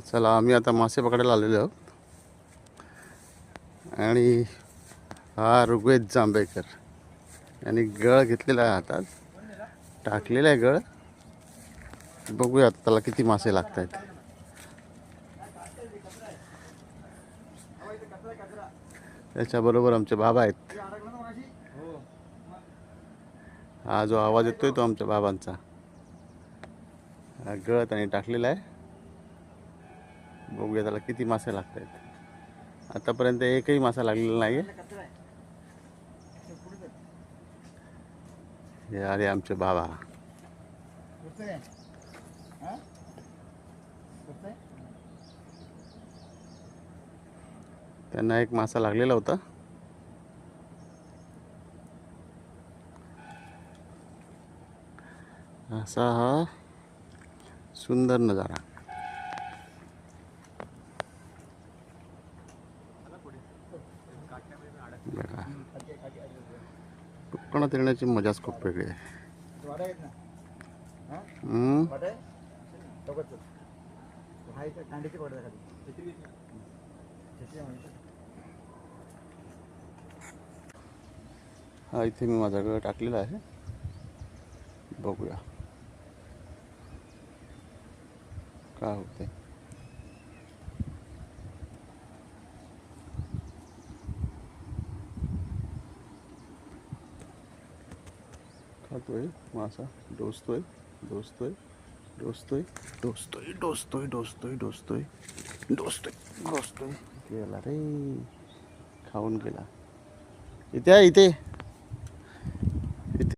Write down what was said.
चला आम्ही आता मासे पकडायला आलेलो आहोत आणि हा ऋग्वेद जांभेकर यांनी गळ घेतलेला आहे हातात, टाकलेला आहे गळ. बघूया आता त्याला किती मासे लागत आहेत. त्याच्याबरोबर आमचे बाबा आहेत. हा जो आवाज येतोय तो आमच्या बाबांचा. गळ त्याने टाकलेला आहे. बघूया त्याला किती मासे लागत आहेत. आतापर्यंत एकही मासा लागलेला नाही. हे आले आमचे बाबा. त्यांना एक मासा लागलेला होता. असा हा सुंदर नजारा. बघा, कोकणात येण्याची मजाच खूप वेगळी आहे. हा इथे मी माझा गळ टाकलेला आहे. बघूया काय होते. खातोय मासा, डोसतोय डोसतोय डोसतोय डोसतोय डोसतोय डोसतोय डोसतोय डोसतोय डोसतोय. गेला रे, खाऊन गेला. इथे आहे इथे.